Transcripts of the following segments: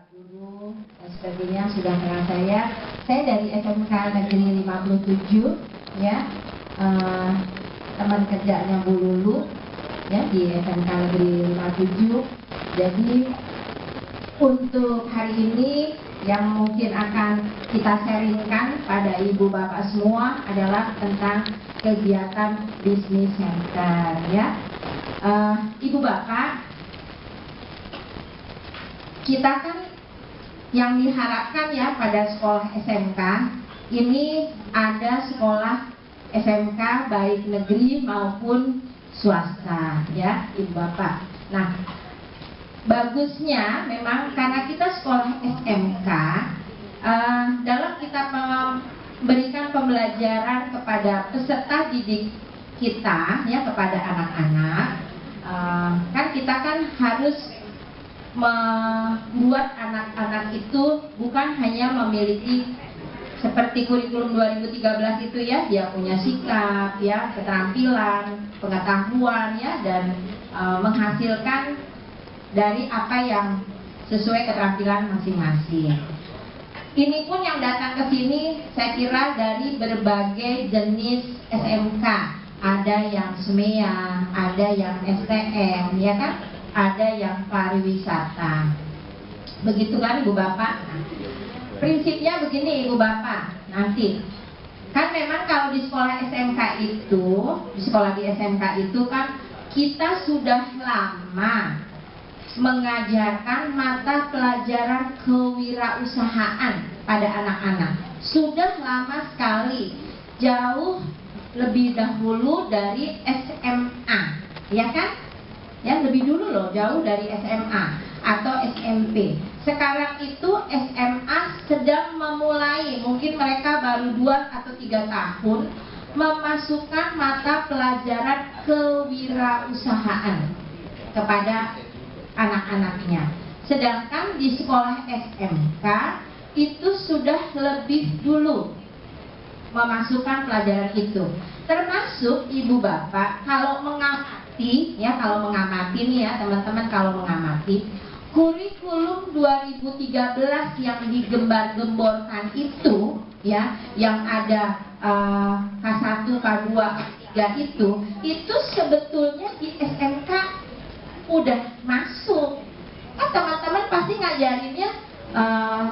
Guru dan sebagainya sudah kenal saya. Saya dari SMK Negeri 57 ya. Teman kerjanya Bu Lulu ya di SMK Negeri 57. Jadi untuk hari ini yang mungkin akan kita sharingkan pada ibu bapak semua adalah tentang kegiatan bisnis center ya. Ibu bapak, kita kan yang diharapkan ya pada sekolah SMK ini ada sekolah SMK baik negeri maupun swasta ya ibu bapak. Nah, bagusnya memang karena kita sekolah SMK, dalam kita memberikan pembelajaran kepada peserta didik kita ya, kepada anak-anak, kan kita kan harus membuat anak-anak itu bukan hanya memiliki seperti kurikulum 2013 itu ya, dia punya sikap ya, keterampilan, pengetahuan ya, dan menghasilkan dari apa yang sesuai keterampilan masing-masing. Ini pun yang datang ke sini saya kira dari berbagai jenis SMK, ada yang SMEA, ada yang STM ya kan, ada yang pariwisata. Begitu kan ibu bapak? Nah, prinsipnya begini ibu bapak, nanti kan memang kalau di sekolah SMK itu, di sekolah di SMK itu kan kita sudah lama mengajarkan mata pelajaran kewirausahaan pada anak-anak. Sudah lama sekali, jauh lebih dahulu dari SMA, ya kan? Ya, lebih dulu loh, jauh dari SMA atau SMP. Sekarang itu SMA sedang memulai, mungkin mereka baru 2 atau 3 tahun memasukkan mata pelajaran kewirausahaan kepada anak-anaknya. Sedangkan di sekolah SMK itu sudah lebih dulu memasukkan pelajaran itu. Termasuk ibu bapak kalau mengamati ya, kalau mengamati nih ya teman-teman, kalau mengamati kurikulum 2013 yang digembar-gemborkan itu ya, yang ada K1, K2, K3 itu sebetulnya di SMK udah masuk. Kan teman-teman pasti ngajarinnya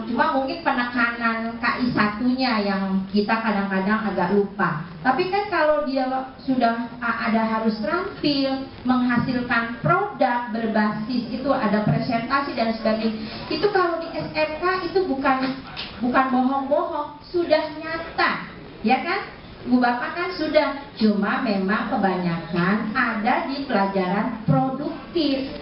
cuma mungkin penekanan KI 1-nya yang kita kadang-kadang agak lupa. Tapi kan kalau dia sudah ada harus terampil, menghasilkan produk berbasis itu, ada presentasi dan sebagainya. Itu kalau di SMK itu bukan bohong-bohong, sudah nyata, ya kan? Bu bapak kan sudah, cuma memang kebanyakan ada di pelajaran produktif.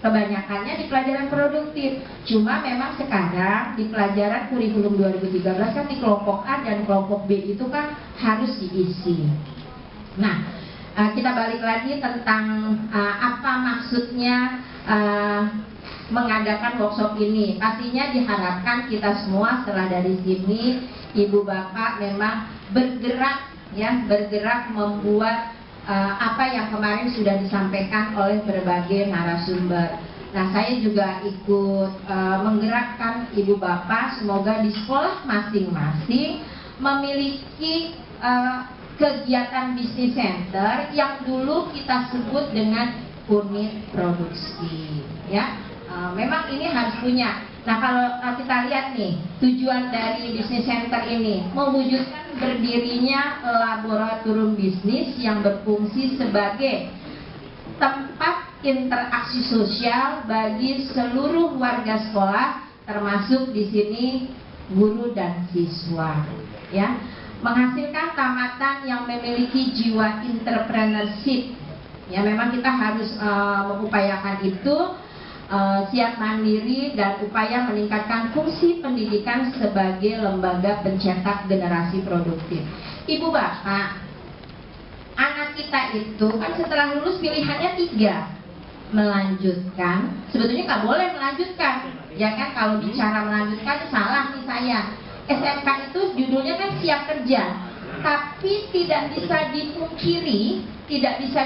Kebanyakannya di pelajaran produktif. Cuma memang sekarang di pelajaran kurikulum 2013 kan di kelompok A dan kelompok B itu kan harus diisi. Nah, kita balik lagi tentang apa maksudnya mengadakan workshop ini. Pastinya diharapkan kita semua setelah dari sini ibu bapak memang bergerak ya, bergerak membuat apa yang kemarin sudah disampaikan oleh berbagai narasumber. Nah, saya juga ikut menggerakkan ibu bapak, semoga di sekolah masing-masing memiliki kegiatan bisnis center yang dulu kita sebut dengan unit produksi ya. Memang ini harus punya. Nah, kalau kita lihat nih, tujuan dari bisnis center ini mewujudkan berdirinya laboratorium bisnis yang berfungsi sebagai tempat interaksi sosial bagi seluruh warga sekolah, termasuk di sini guru dan siswa ya. Menghasilkan tamatan yang memiliki jiwa entrepreneurship ya. Memang kita harus mengupayakan itu, siap mandiri dan upaya meningkatkan fungsi pendidikan sebagai lembaga pencetak generasi produktif. Ibu bapak, anak kita itu kan setelah lulus pilihannya 3, melanjutkan, sebetulnya nggak boleh melanjutkan ya kan. Kalau bicara melanjutkan salah nih saya. SMK itu judulnya kan siap kerja, tapi tidak bisa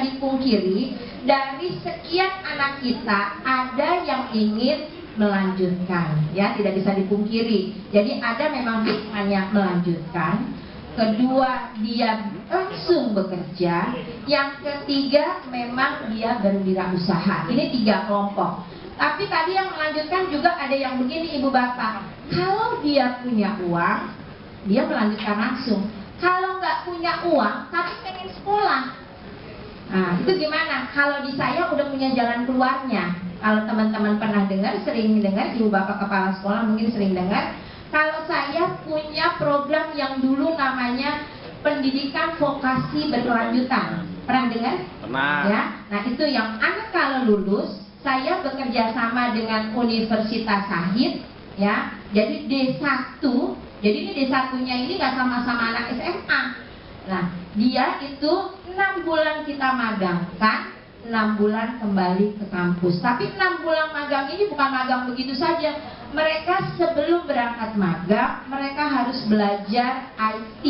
dipungkiri dari sekian anak kita ada yang ingin melanjutkan, ya, tidak bisa dipungkiri. Jadi ada memang hikmahnya melanjutkan. Kedua, dia langsung bekerja. Yang ketiga, memang dia berwirausaha. Ini 3 kelompok. Tapi tadi yang melanjutkan juga ada yang begini, Ibu Bapak. Kalau dia punya uang, dia melanjutkan langsung. Kalau nggak punya uang, tapi pengen sekolah, nah itu gimana? Kalau di saya udah punya jalan keluarnya. Kalau teman-teman pernah dengar, sering dengar, Ibu Bapak Kepala Sekolah mungkin sering dengar. Kalau saya punya program yang dulu namanya pendidikan vokasi berkelanjutan. Pernah dengar? Pernah. Ya. Nah itu yang anak kalau lulus, saya bekerja sama dengan Universitas Syahid, ya. Jadi D1. Jadi ini D1-nya ini nggak sama-sama anak SMA. Nah, dia itu 6 bulan kita magangkan, 6 bulan kembali ke kampus. Tapi 6 bulan magang ini bukan magang begitu saja. Mereka sebelum berangkat magang, mereka harus belajar IT,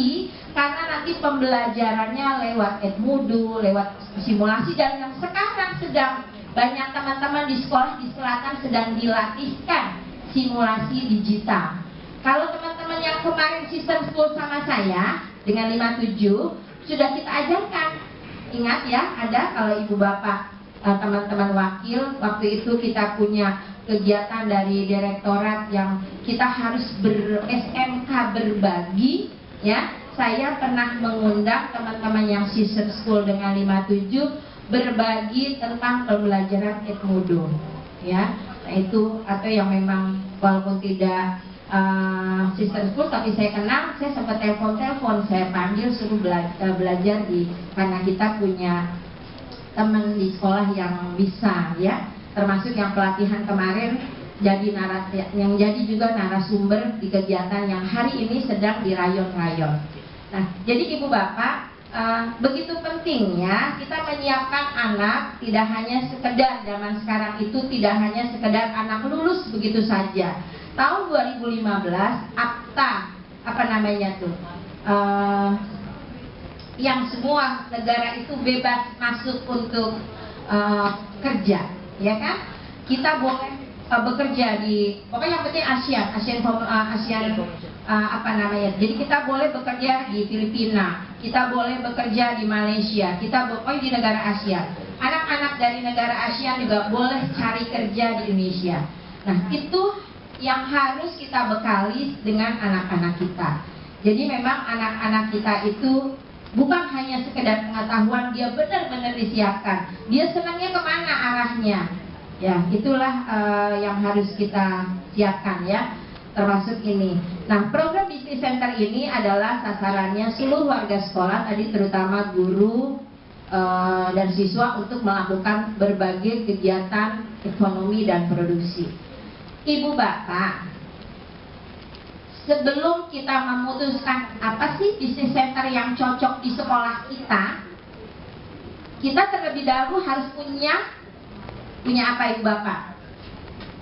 karena nanti pembelajarannya lewat Edmodo, lewat simulasi, dan yang sekarang sedang banyak teman-teman di sekolah di selatan sedang dilatihkan simulasi digital. Kalau teman-teman yang kemarin sistem school sama saya dengan 57 sudah kita ajarkan. Ingat ya, ada kalau Ibu Bapak teman-teman wakil, waktu itu kita punya kegiatan dari direktorat yang kita harus SMK berbagi, ya. Saya pernah mengundang teman-teman yang sistem school dengan 57 berbagi tentang pembelajaran Edmodo, ya. Nah itu, atau yang memang walaupun tidak sistem school tapi saya kenal, saya sempat telepon, saya panggil suruh belajar di, karena kita punya teman di sekolah yang bisa, ya, termasuk yang pelatihan kemarin yang jadi juga narasumber di kegiatan yang hari ini sedang di rayon-rayon. Nah, jadi Ibu Bapak, begitu pentingnya kita menyiapkan anak, tidak hanya sekedar zaman sekarang itu tidak hanya sekedar anak lulus begitu saja. Tahun 2015 akta apa namanya tuh, yang semua negara itu bebas masuk untuk kerja, ya kan? Kita boleh bekerja di, pokoknya yang penting ASEAN apa namanya. Jadi kita boleh bekerja di Filipina, kita boleh bekerja di Malaysia, kita pokoknya di negara Asia. Anak-anak dari negara Asia juga boleh cari kerja di Indonesia. Nah itu yang harus kita bekali dengan anak-anak kita. Jadi memang anak-anak kita itu bukan hanya sekedar pengetahuan, dia benar-benar disiapkan. Dia senangnya kemana arahnya. Ya, itulah yang harus kita siapkan, ya, termasuk ini. Nah, program Business Center ini adalah sasarannya seluruh warga sekolah, tadi terutama guru dan siswa, untuk melakukan berbagai kegiatan ekonomi dan produksi. Ibu Bapak, sebelum kita memutuskan apa sih Business Center yang cocok di sekolah kita terlebih dahulu harus punya apa Ibu Bapak?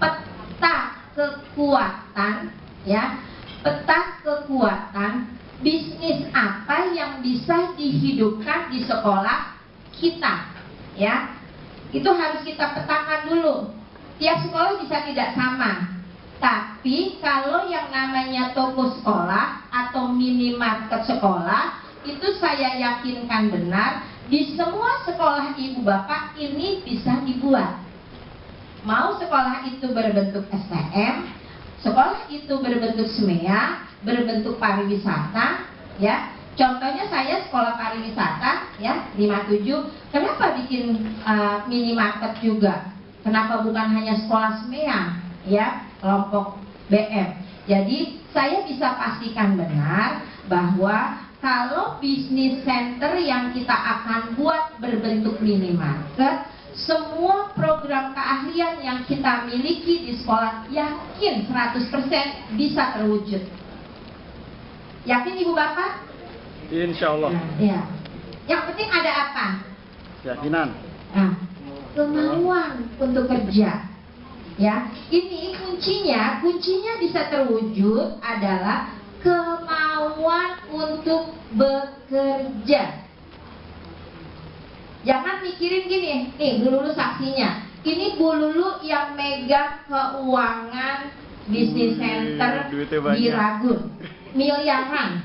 Peta kekuatan, ya, peta kekuatan bisnis apa yang bisa dihidupkan di sekolah kita, ya. Itu harus kita petakan dulu. Tiap sekolah bisa tidak sama, tapi kalau yang namanya toko sekolah atau minimarket sekolah, itu saya yakinkan benar di semua sekolah Ibu Bapak ini bisa dibuat. Mau sekolah itu berbentuk STM, sekolah itu berbentuk SMEA, berbentuk pariwisata, ya. Contohnya saya sekolah pariwisata, ya, 57. Kenapa bikin minimarket juga? Kenapa bukan hanya sekolah SMEA, ya, kelompok BM? Jadi saya bisa pastikan benar bahwa kalau bisnis center yang kita akan buat berbentuk minimarket, semua program keahlian yang kita miliki di sekolah yakin 100% bisa terwujud. Yakin Ibu Bapak? Insya Allah. Ya. Yang penting ada apa? Keyakinan. Nah, kemauan untuk kerja, ya. Ini kuncinya bisa terwujud adalah kemauan untuk bekerja. Jangan mikirin gini, nih dulu saksinya, Ini Bu Lulu yang megang keuangan bisnis center di Ragun, miliaran.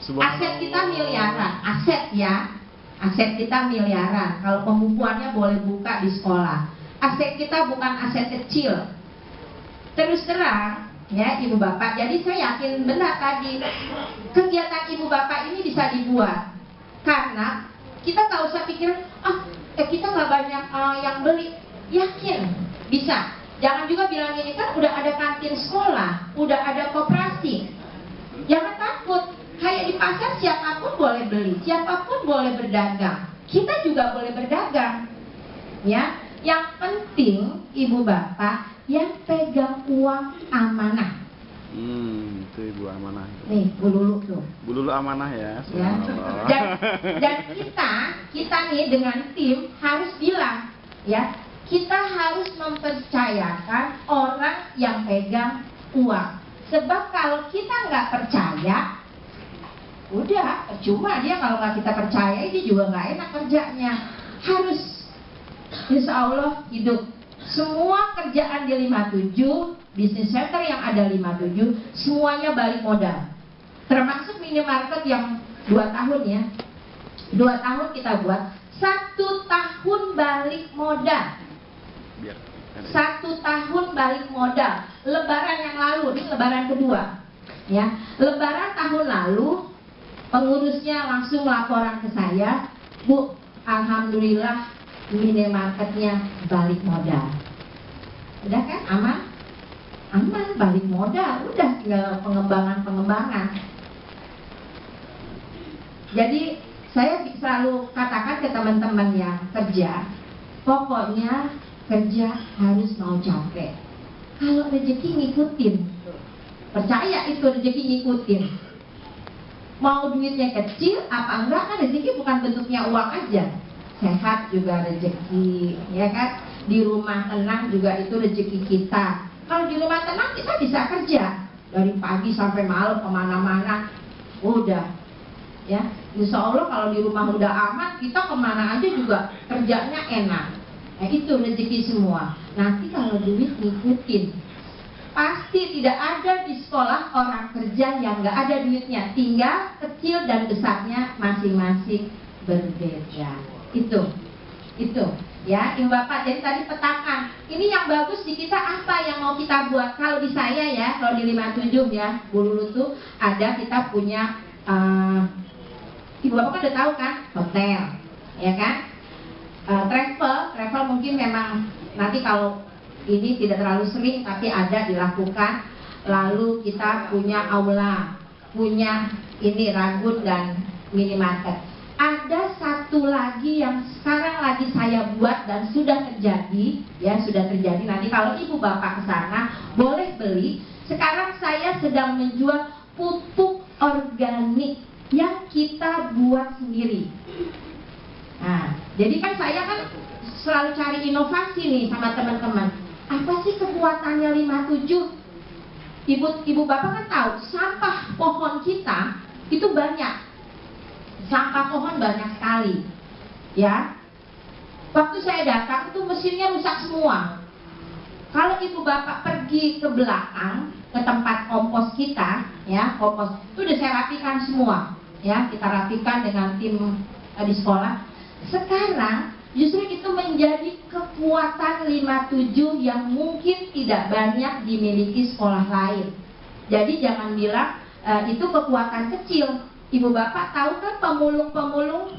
Aset kita miliaran, aset ya, aset kita miliaran. Kalau pembukuannya boleh buka di sekolah. Aset kita bukan aset kecil. Terus terang, ya Ibu Bapak. Jadi saya yakin benar tadi kegiatan Ibu Bapak ini bisa dibuat karena kita nggak usah pikir, kita nggak banyak yang beli. Yakin bisa. Jangan juga bilang ini kan udah ada kantin sekolah, udah ada koperasi. Jangan takut. Kayak di pasar siapapun boleh beli, siapapun boleh berdagang. Kita juga boleh berdagang. Ya, yang penting Ibu Bapak yang pegang uang amanah. Itu Ibu amanah. Nih, Bu Lulu tuh. Bu Lulu amanah ya. Dan kita nih dengan tim harus bilang, ya, kita harus mempercayakan orang yang pegang uang. Sebab kalau kita nggak percaya, udah percuma dia. Kalau nggak kita percaya, dia juga nggak enak kerjanya. Harus, insya Allah hidup. Semua kerjaan di 57 bisnis center yang ada 57 semuanya balik modal. Termasuk minimarket yang 2 tahun ya. 2 tahun kita buat, 1 tahun balik modal. 1 tahun balik modal. Lebaran yang lalu, ini lebaran kedua. Ya, lebaran tahun lalu pengurusnya langsung laporan ke saya, Bu, alhamdulillah minimarketnya balik modal. Udah kan aman? Aman, balik modal. Udah tinggal pengembangan. Jadi saya selalu katakan ke teman-teman yang kerja, pokoknya kerja harus mau capek. Kalau rezeki ngikutin, percaya itu rezeki ngikutin. Mau duitnya kecil apa enggak, kan rezeki bukan bentuknya uang aja. Sehat juga rezeki, ya kan? Di rumah tenang juga itu rezeki kita. Kalau di rumah tenang kita bisa kerja dari pagi sampai malam kemana-mana, udah, ya. Insya Allah kalau di rumah udah aman, kita kemana aja juga kerjanya enak. Nah itu rezeki semua. Nanti kalau duit ngikutin, pasti tidak ada di sekolah orang kerja yang nggak ada duitnya. Tinggal kecil dan besarnya masing-masing berbeda. Itu ya Ibu Bapak. Jadi tadi petakan ini yang bagus di kita apa yang mau kita buat. Kalau di saya ya, kalau di 57 ya Bu Lulu tuh ada, kita punya Ibu Bapak kan udah tahu kan, hotel ya kan, travel mungkin memang nanti kalau ini tidak terlalu sering tapi ada dilakukan. Lalu kita punya aula, punya ini Ragun dan minimarket. Ada satu lagi yang sekarang lagi saya buat dan sudah terjadi, ya sudah terjadi. Nanti kalau Ibu Bapak ke sana boleh beli. Sekarang saya sedang menjual pupuk organik yang kita buat sendiri. Nah, jadi kan saya kan selalu cari inovasi nih sama teman-teman. Apa sih kekuatannya 57? Ibu Bapak kan tahu sampah pohon kita itu banyak. Sampah pohon banyak sekali, ya. Waktu saya datang itu mesinnya rusak semua. Kalau Ibu Bapak pergi ke belakang ke tempat kompos kita, ya kompos itu udah saya rapikan semua, ya kita rapikan dengan tim di sekolah. Sekarang justru itu menjadi kekuatan 57 yang mungkin tidak banyak dimiliki sekolah lain. Jadi jangan bilang itu kekuatan kecil. Ibu Bapak tahu kan pemulung-pemulung?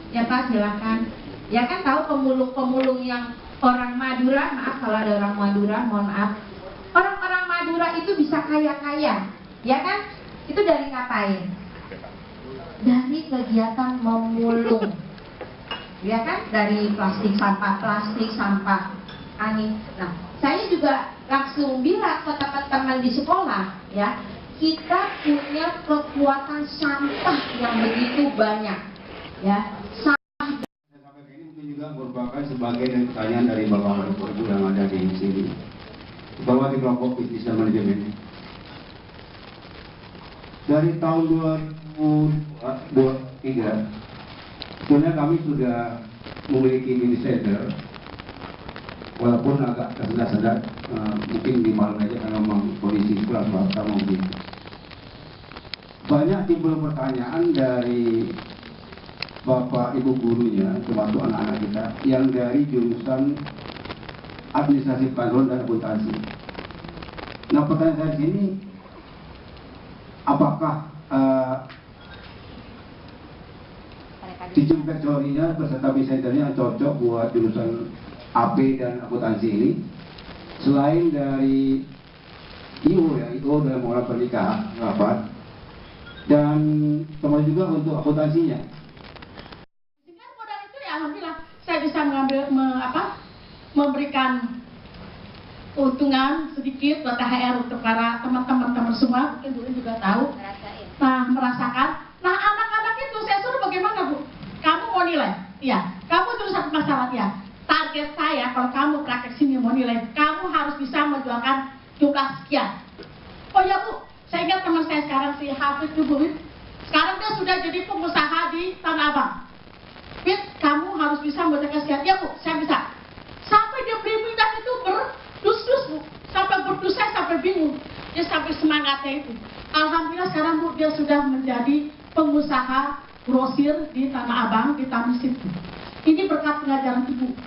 Ya Pak silakan. Ya kan tahu pemulung-pemulung yang orang Madura, maaf kalau ada orang Madura, mohon maaf. Orang-orang Madura itu bisa kaya-kaya, ya kan? Itu dari ngapain? Dari kegiatan memulung, ya kan? Dari plastik sampah angin. Nah, saya juga langsung bilang ke teman-teman di sekolah, ya. Kita punya kekuatan sampah yang begitu banyak, ya. Sampah. Sampai ini mungkin juga merupakan sebagai pertanyaan dari Bapak Ibu yang ada di sini, bahwa di kelompok bisnis dan manajemen dari tahun 2023 sebenarnya kami sudah memiliki mini center walaupun agak tersendat-sendat, mungkin di malam aja karena memang kondisi pulang bangsa mungkin. Banyak timbul pertanyaan dari Bapak Ibu gurunya, termasuk anak-anak kita, yang dari jurusan administrasi kantor dan akuntansi. Nah, pertanyaan saya di sini, apakah teaching factory-nya beserta presenter-nya cocok buat jurusan AP dan akuntansi ini? Selain dari IO ya, IO dalam orang pernikahan, rapat, dan termasuk juga untuk akuntansinya. Dengan modal itu ya alhamdulillah saya bisa memberikan keuntungan sedikit buat THR untuk para teman-teman semua, mungkin dulu juga tahu. Merasakan. Nah, anak-anak itu saya suruh bagaimana, Bu? Kamu mau nilai? Iya. Kamu jurusan masalah ya. Target saya kalau kamu praktek sini mau nilai, kamu harus bisa menjualkan jumlah sekian. Oh ya, Bu, saya ingat teman saya sekarang si Hafiz Jubuit. Sekarang dia sudah jadi pengusaha di Tanah Abang. Fit, kamu harus bisa menjualkan sekian. Ya, Bu, saya bisa. Sampai dia beli minyak itu berdus-dus, Bu. Sampai berdus, saya sampai bingung. Dia sampai semangatnya itu. Alhamdulillah sekarang, Bu, dia sudah menjadi pengusaha grosir di Tanah Abang, di Tamisip. Ini berkat pengajaran Ibu.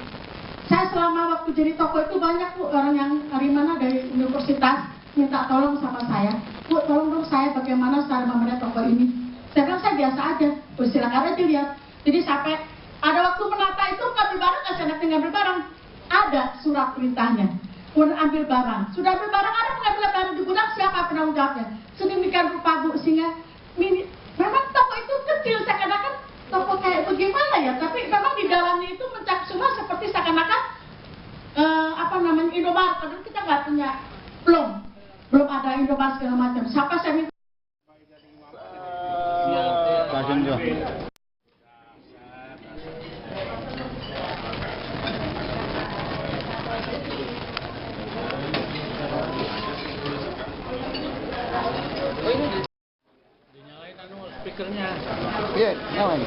Saya selama waktu jadi toko itu banyak, Bu, orang yang dari mana, dari universitas minta tolong sama saya. Bu, tolong dong saya bagaimana cara memanage toko ini. Saya bilang saya biasa aja. Bu, silakan aja lihat. Jadi sampai ada waktu menata itu ngambil barang, nggak saya ngambil barang. Ada surat perintahnya. Kemudian ambil barang. Sudah ambil barang, ada pengambilan barang di gudang, siapa penanggung jawabnya? Sedemikian rupa, Bu, sehingga memang toko itu kecil, seakan-akan toko kayak bagaimana ya, tapi memang di dalamnya itu mencakup semua seperti seakan-akan Indomaret, padahal kita nggak punya, belum ada Indomaret segala macam. Siapa saya minta? Speakernya. Iya, nyalain.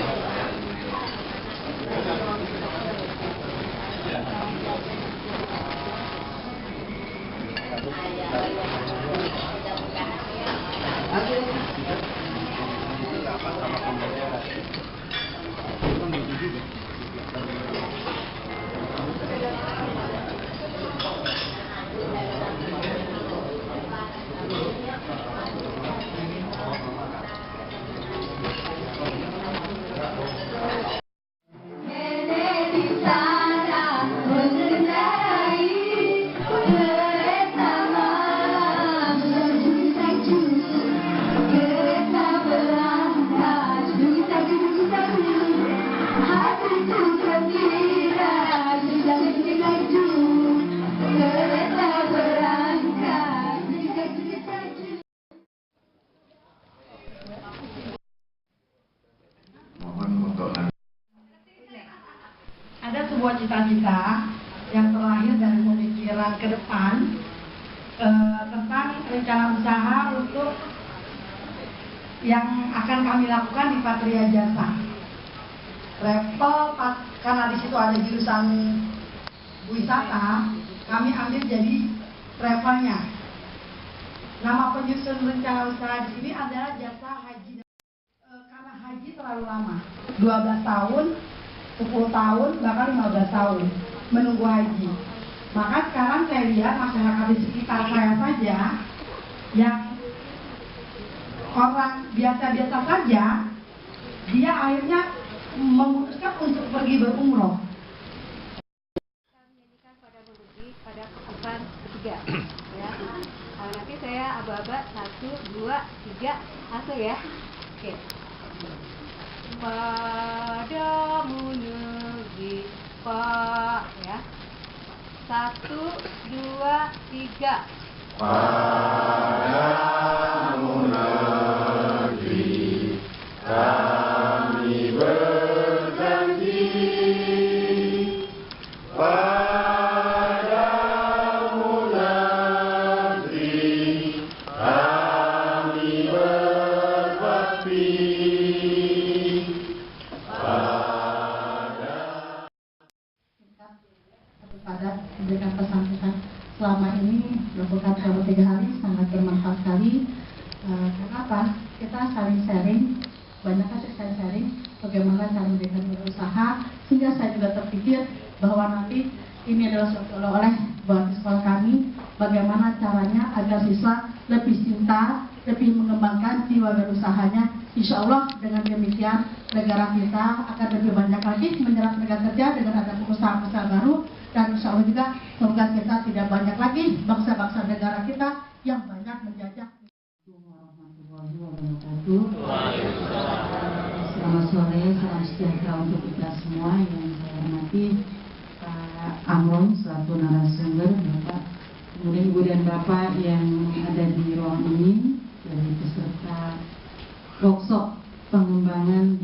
Ada sebuah cita-cita yang terlahir dari pemikiran ke depan tentang rencana usaha untuk yang akan kami lakukan di Patria Jasa. Travel, karena di situ ada jurusan wisata, kami ambil jadi travelnya. Nama penyusun rencana usaha di sini adalah Jasa Haji. Karena haji terlalu lama, 12 tahun, 10 tahun, bahkan 15 tahun menunggu haji. Maka sekarang saya lihat masyarakat di sekitar saya saja yang orang biasa-biasa saja, dia akhirnya memutuskan untuk pergi berumroh. Menyanyikan pada merugi pada pesan ketiga, ya. Nanti saya aba-aba 1, 2, 3, langsung ya. Oke. Padamu negeri Pak, ya. 1, 2, 3. Padamu negeri kami berjanji, padamu negeri kami berbakti. Pada kita selama 3 hari sangat bermanfaat sekali. Kenapa? Kita saling sharing, banyak kasih sharing bagaimana cara mereka berusaha, sehingga saya juga terpikir bahwa nanti ini adalah suatu oleh-oleh buat sekolah kami, bagaimana caranya agar siswa lebih cinta, lebih mengembangkan jiwa berusahanya. Insya Allah dengan demikian negara kita akan lebih banyak lagi menyerap tenaga kerja dengan ada pengusaha-pengusaha baru, dan insya Allah juga semoga kita tidak banyak lagi bangsa-bangsa negara kita yang banyak menjajah. Selamat sore, salam sejahtera untuk kita semua. Yang saya hormati Pak Amron selaku narasumber, Bapak, kemudian Ibu dan Bapak yang ada di ruang ini, dari peserta workshop pengembangan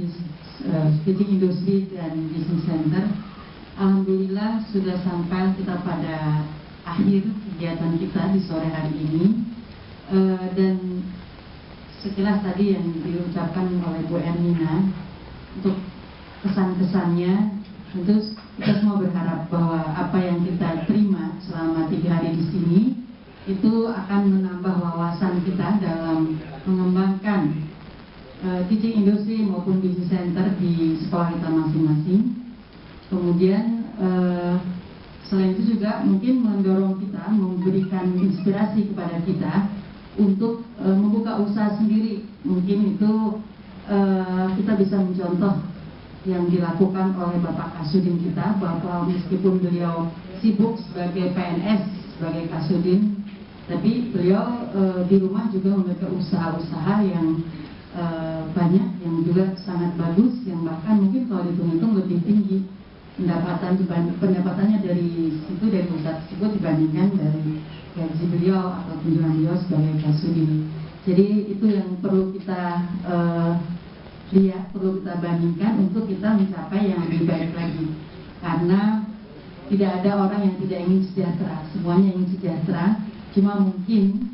Teaching Industry dan Business Center. Alhamdulillah sudah sampai kita pada akhir kegiatan kita di sore hari ini, dan sekilas tadi yang diucapkan oleh Bu Ermina untuk kesan-kesannya, tentu kita semua berharap bahwa apa yang kita terima selama 3 hari di sini itu akan menambah wawasan kita dalam mengembangkan teaching industry maupun business center di sekolah kita masing-masing. Kemudian selain itu juga mungkin mendorong kita, memberikan inspirasi kepada kita untuk membuka usaha sendiri. Mungkin itu kita bisa mencontoh yang dilakukan oleh Bapak Kasudin kita, bahwa meskipun beliau sibuk sebagai PNS, sebagai Kasudin, tapi beliau di rumah juga memiliki usaha-usaha yang banyak, yang juga sangat bagus, yang bahkan mungkin kalau dihitung-hitung lebih tinggi pendapatannya dari situ, dari usaha tersebut dibandingkan dari gaji beliau atau kunjungan beliau sebagai Kasudin. Jadi itu yang perlu kita lihat, perlu kita bandingkan untuk kita mencapai yang lebih baik lagi. Karena tidak ada orang yang tidak ingin sejahtera, semuanya ingin sejahtera. Cuma mungkin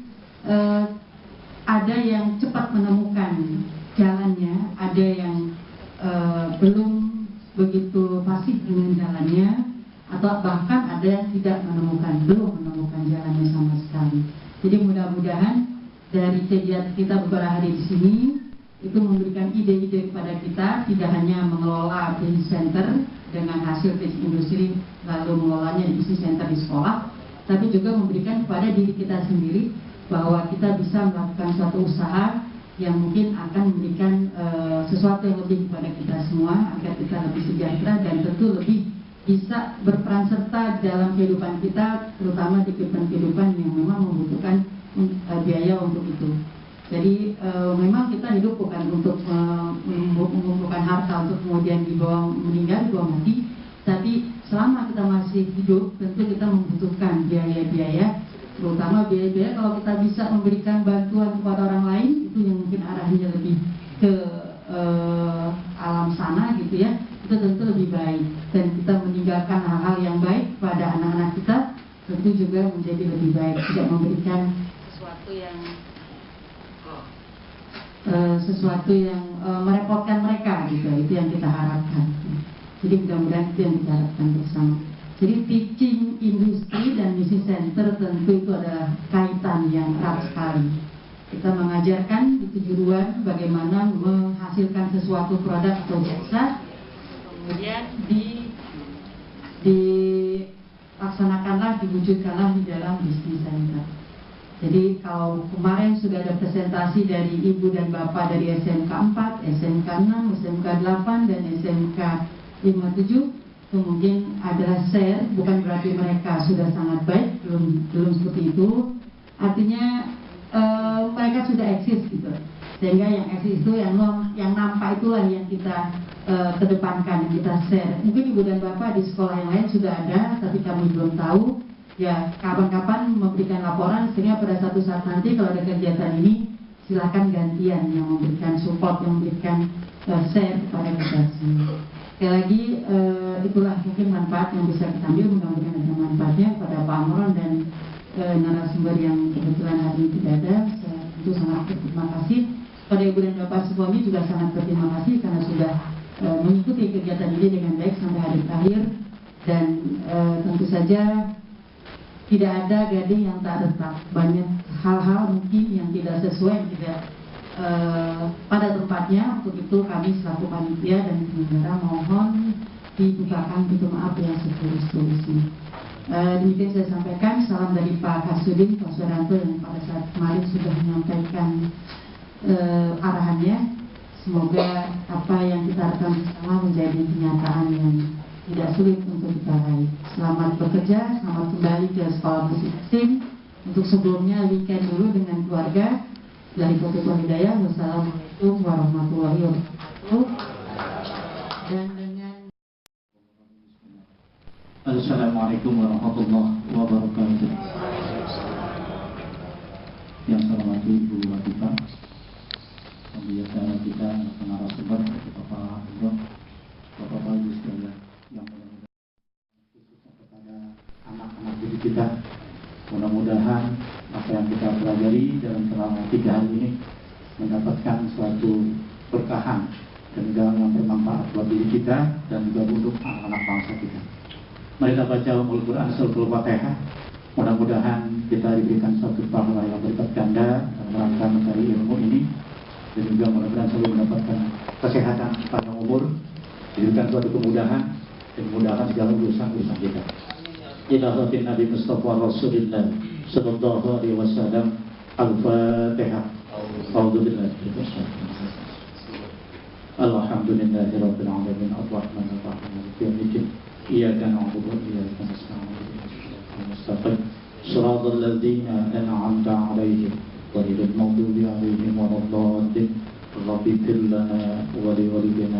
ada yang cepat menemukan jalannya, ada yang belum begitu fasih dengan jalannya, atau bahkan ada yang belum menemukan jalannya sama sekali. Jadi mudah-mudahan dari kegiatan kita beberapa hari di sini itu memberikan ide-ide kepada kita, tidak hanya mengelola business center dengan hasil teaching industry lalu mengelolanya di business center di sekolah, tapi juga memberikan kepada diri kita sendiri bahwa kita bisa melakukan suatu usaha yang mungkin akan memberikan sesuatu yang lebih kepada kita semua, agar kita lebih sejahtera dan tentu lebih bisa berperan serta dalam kehidupan kita, terutama di kehidupan yang memang membutuhkan biaya untuk itu. Jadi memang kita hidup bukan untuk mengumpulkan harta untuk kemudian dibawa meninggal, dibawa mati, tapi selama kita masih hidup tentu kita membutuhkan biaya-biaya, terutama biaya-biaya kalau kita bisa memberikan bantuan kepada orang lain, itu yang mungkin arahnya lebih ke alam sana gitu ya, itu tentu lebih baik, dan kita meninggalkan hal-hal yang baik pada anak-anak kita tentu juga menjadi lebih baik, tidak memberikan sesuatu yang merepotkan mereka gitu. Itu yang kita harapkan. Jadi mudah-mudahan itu yang kita harapkan bersama. Jadi teaching industry dan business center tentu itu adalah kaitan yang erat sekali. Kita mengajarkan di kejuruan bagaimana menghasilkan sesuatu produk atau jasa, kemudian dilaksanakanlah, diwujudkanlah di dalam business center. Jadi kalau kemarin sudah ada presentasi dari Ibu dan Bapak dari SMK 4, SMK 6, SMK 8, dan SMK 57, itu mungkin adalah share, bukan berarti mereka sudah sangat baik, belum seperti itu. Artinya mereka sudah eksis gitu. Sehingga yang eksis itu, yang nampak itulah yang kita kedepankan, yang kita share. Mungkin Ibu dan Bapak di sekolah yang lain sudah ada, tapi kami belum tahu. Ya, kapan-kapan memberikan laporan, sehingga pada satu saat nanti kalau ada kegiatan ini, silahkan gantian yang memberikan support, yang memberikan share kepada kita semua. Sekali lagi, itulah mungkin manfaat yang bisa kita ambil, mudah-mudahan ada manfaatnya kepada Pak Amron dan narasumber yang kebetulan hari ini tidak ada. Saya tentu sangat berterima kasih. Pada Ibu dan Bapak semuanya juga sangat berterima kasih karena sudah mengikuti kegiatan ini dengan baik sampai hari terakhir. Dan tentu saja tidak ada gading yang tak retak. Banyak hal-hal mungkin yang tidak sesuai, tidak pada tempatnya. Untuk itu kami selaku panitia dan penyelenggara mohon dibukakan pintu maaf yang setulus-tulusnya. Demikian saya sampaikan. Salam dari Pak Kasudin, Pak Suranto, yang pada saat kemarin sudah menyampaikan arahannya. Semoga apa yang kita rekam bersama menjadi kenyataan yang tidak sulit untuk kita raih. Selamat bekerja, selamat kembali ke sekolah masing-masing. Untuk sebelumnya weekend dulu dengan keluarga. Dari Kopitul Hidayah, wassalamualaikum warahmatullahi wabarakatuh. Dan dengan Assalamualaikum warahmatullahi wabarakatuh. Yang saya hormati Ibu Latifah, pembiasa kita, narasumber, Bapak Ibu, Bapak Ibu sekalian, yang mudah-mudahan khususnya kepada anak-anak didik kita, mudah-mudahan apa yang kita pelajari dalam selama 3 hari ini mendapatkan suatu berkahan dan yang bermanfaat buat diri kita dan juga untuk anak-anak bangsa kita. Mari kita baca Al-Quran Suratul Fatihah. Mudah-mudahan kita diberikan suatu pahala yang berlipat ganda dalam rangka mencari ilmu ini, dan juga mudah-mudahan selalu mendapatkan kesehatan panjang umur, diberikan suatu kemudahan dan memudahkan segala urusan-urusan kita. Ila hati Nabi Mustafa Rasulullah Sallallahu Alaihi Wasallam. Al-Fatihah. Alhamdulillah. Alhamdulillahirabbil alamin. Ar-Rahmanir Rahim. Maliki yaumiddin. Iyyaka na'budu wa iyyaka nasta'in. Mustaqim. Shiratal ladzina an'amta 'alaihim ghairil maghdubi 'alaihim waladdallin. Rabbi ighfir lana wa liwalidayna.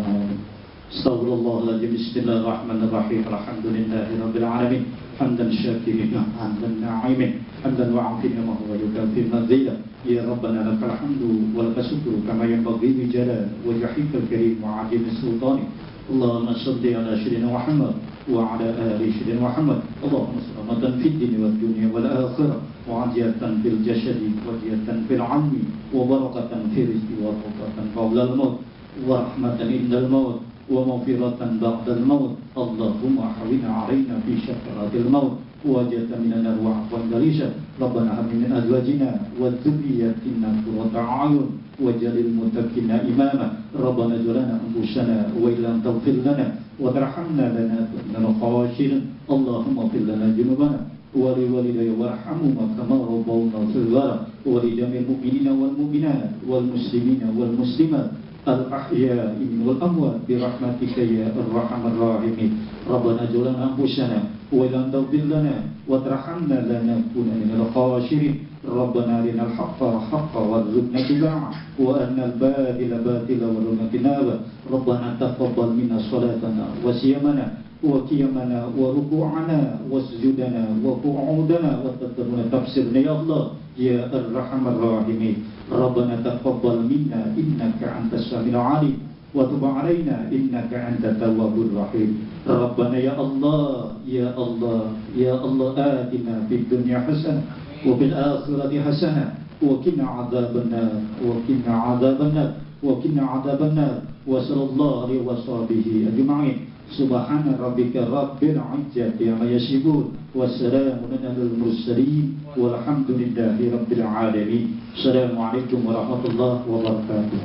Astaghfirullahaladzim. Bismillahirrahmanirrahim. Alhamdulillahirabbil alamin. Hamdan syakirin, hamdan na'imin, hamdan wa'afin ma huwa yukafi mazila. Ya Rabbana lakal hamdu wa lakal syukru kama yanbaghi li jalali wajhikal karim wa 'azimi sultani. Allahumma shalli ala sayyidina Muhammad wa ala ali sayyidina Muhammad. Allahumma salamatan fid din wad dunya wal akhirah wa 'afiyatan fil jasadi wa 'afiyatan fil 'ilmi wa barakatan fil rizqi wa barakatan qabla al-maut wa rahmatan indal maut wa maghfiratan ba'dal maut. Allahumma hawwina 'alaina fi syakaratil maut wajatan minan arwah wa dalisha. Rabbana hab min azwajina wa dhurriyyatina qurrata a'yun waj'alil muttaqina imama. Rabbana jalana anfusana wa illam taghfir lana wa tarhamna lanakunanna khashirin. Allahumma ighfir lana dhunubana wa liwalidayya warhamhuma kama rabbawna shighara wa li jami'il mu'minina wal mu'minat wal muslimina wal muslimat al-ahya'i wal amwat bi rahmatika ya arhamar rahimin. Rabbana jalana anfusana wa illam taghfir lana wa tarhamna lanakunanna minal khashirin. Rabbana arinal haqqa haqqan warzuqna ittiba'ah wa arinal batila batilan warzuqna ijtinabah. Rabbana taqabbal minna salatana wa siyamana wa qiyamana wa ruku'ana wa sujudana wa qu'udana wa tadarruna tafsirna ya Allah ya arhamar rahimin. Rabbana taqabbal minna innaka antas samiul alim wa tub 'alaina innaka antat tawwabur rahim. Rabbana ya Allah ya Allah ya Allah atina fid dunya hasanah wa fil akhirati hasanah wa qina 'adzabannar wa qina 'adzabannar wa qina 'adzabannar wa sallallahu alaihi washabihi ajma'in. Subhana rabbika rabbil izzati amma yasifun wa salamun alal mursalin walhamdulillahi rabbil alamin. Assalamualaikum warahmatullahi wabarakatuh.